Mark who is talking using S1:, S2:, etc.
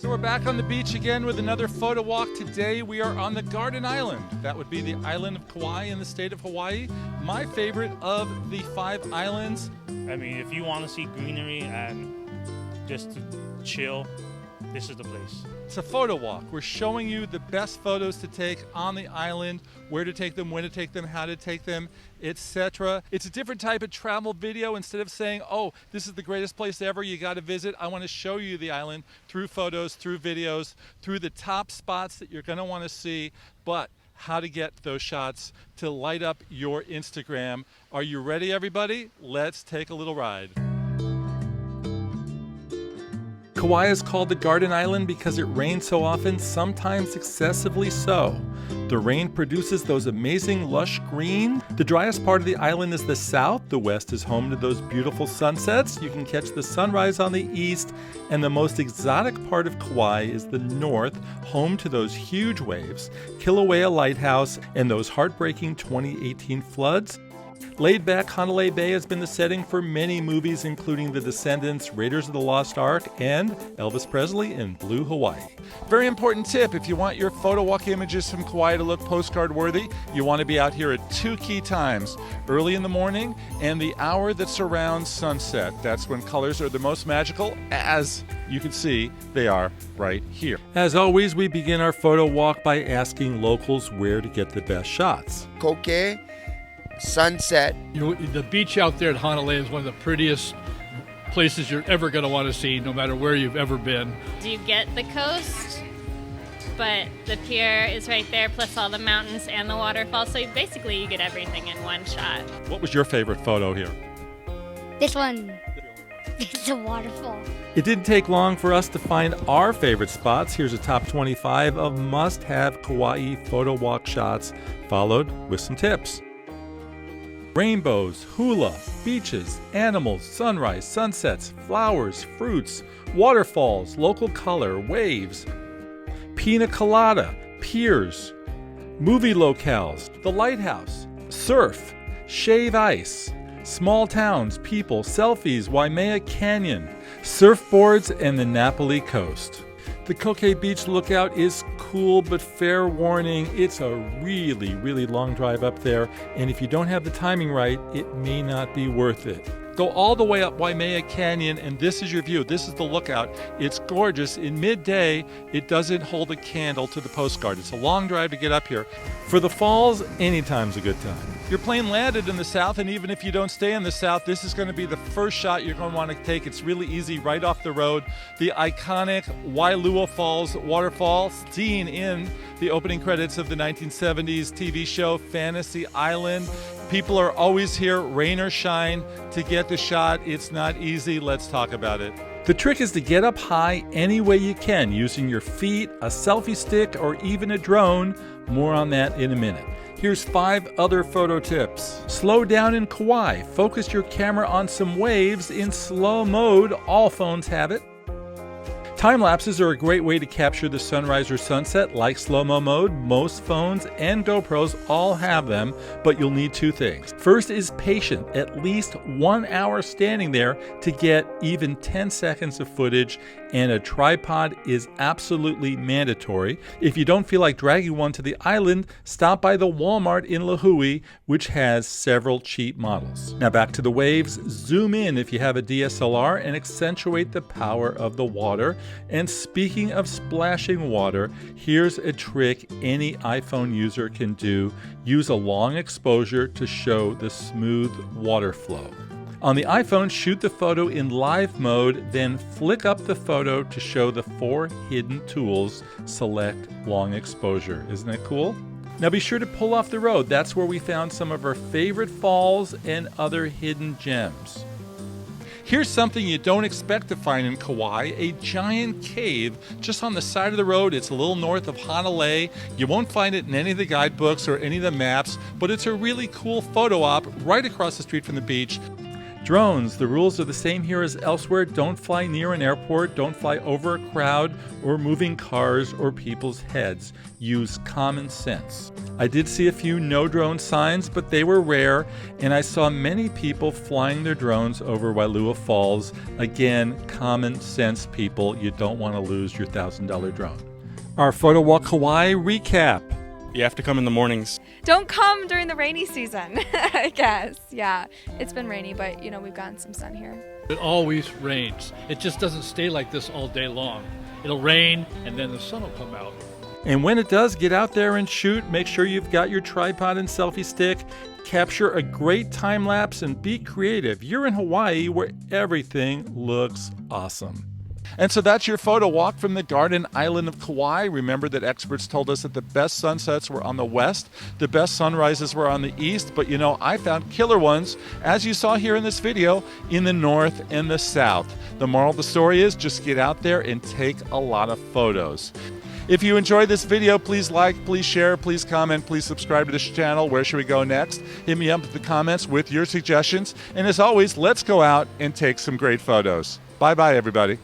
S1: So we're back on the beach again with another photo walk. Today we are on the Garden Island. That would be the island of Kauai in the state of Hawaii. My favorite of the 5 islands.
S2: I mean, if you want to see greenery and just to chill, this is the place.
S1: It's a photo walk. We're showing you the best photos to take on the island, where to take them, when to take them, how to take them, etc. It's a different type of travel video. Instead of saying, oh, this is the greatest place ever, you got to visit, I want to show you the island through photos, through videos, through the top spots that you're going to want to see, but how to get those shots to light up your Instagram. Are you ready, everybody? Let's take a little ride. Kauai is called the Garden Island because it rains so often, sometimes excessively so. The rain produces those amazing lush green. The driest part of the island is the south. The west is home to those beautiful sunsets. You can catch the sunrise on the east. And the most exotic part of Kauai is the north, home to those huge waves, Kilauea Lighthouse, and those heartbreaking 2018 floods. Laid-back HANALEI Bay has been the setting for many movies, including The Descendants, Raiders of the Lost Ark, and Elvis Presley in Blue Hawaii. Very important tip, if you want your photo walk images from Kauai to look postcard worthy, you want to be out here at 2 key times, early in the morning and the hour that surrounds sunset. That's when colors are the most magical, as you can see they are right here. As always, we begin our photo walk by asking locals where to get the best shots.
S3: Koke, sunset.
S4: The beach out there at HANALEI is one of the prettiest places you're ever going to want to see, no matter where you've ever been.
S5: You get the coast, but the pier is right there, plus all the mountains and the waterfall. So basically you get everything in one shot.
S1: What was your favorite photo here?
S6: This one. It's a waterfall.
S1: It didn't take long for us to find our favorite spots. Here's a top 25 of must-have Kauai photo walk shots, followed with some tips. Rainbows, hula, beaches, animals, sunrise, sunsets, flowers, fruits, waterfalls, local color, waves, pina colada, piers, movie locales, the lighthouse, surf, shave ice, small towns, people, selfies, Waimea Canyon, surfboards, and the Napoli coast. The Kauai Beach lookout is cool, but fair warning, it's a really, really long drive up there, and if you don't have the timing right, it may not be worth it. Go all the way up Waimea Canyon, and this is your view. This is the lookout. It's gorgeous. In midday, it doesn't hold a candle to the postcard. It's a long drive to get up here. For the falls, anytime's a good time. Your plane landed in the south, and even if you don't stay in the south, this is going to be the first shot you're going to want to take. It's really easy, right off the road. The iconic WAILUA Falls waterfall, seen in the opening credits of the 1970s TV show Fantasy Island. People are always here, rain or shine, to get the shot. It's not easy. Let's talk about it. The trick is to get up high any way you can, using your feet, a selfie stick, or even a drone. More on that in a minute. Here's 5 other photo tips. Slow down in Kauai. Focus your camera on some waves in slow mode. All phones have it. Time lapses are a great way to capture the sunrise or sunset, like slow-mo mode. Most phones and GoPros all have them, but you'll need 2 things. First is patience, at least 1 hour standing there to get even 10 seconds of footage, and a tripod is absolutely mandatory. If you don't feel like dragging one to the island, stop by the Walmart in Lihue, which has several cheap models. Now back to the waves. Zoom in if you have a DSLR and accentuate the power of the water. And speaking of splashing water, here's a trick any iPhone user can do. Use a long exposure to show the smooth water flow. On the iPhone, shoot the photo in live mode, then flick up the photo to show the 4 hidden tools. Select long exposure. Isn't that cool? Now be sure to pull off the road. That's where we found some of our favorite falls and other hidden gems. Here's something you don't expect to find in Kauai, a giant cave just on the side of the road. It's a little north of HANALEI. You won't find it in any of the guidebooks or any of the maps, but it's a really cool photo op right across the street from the beach. Drones, the rules are the same here as elsewhere. Don't fly near an airport, don't fly over a crowd or moving cars or people's heads. Use common sense. I did see a few no drone signs, but they were rare, and I saw many people flying their drones over Wailua Falls. Again, common sense people, you don't want to lose your $1,000 drone. Our Photowalk Kauai recap.
S7: You have to come in the mornings.
S8: Don't come during the rainy season, I guess. Yeah, it's been rainy, but you know, we've gotten some sun here.
S4: It always rains. It just doesn't stay like this all day long. It'll rain and then the sun will come out.
S1: And when it does, get out there and shoot. Make sure you've got your tripod and selfie stick. Capture a great time lapse and be creative. You're in Hawaii where everything looks awesome. And so that's your photo walk from the Garden Island of Kauai. Remember that experts told us that the best sunsets were on the west, the best sunrises were on the east, but you know, I found killer ones, as you saw here in this video, in the north and the south. The moral of the story is just get out there and take a lot of photos. If you enjoyed this video, please like, please share, please comment, please subscribe to this channel. Where should we go next? Hit me up in the comments with your suggestions. And as always, let's go out and take some great photos. Bye-bye, everybody.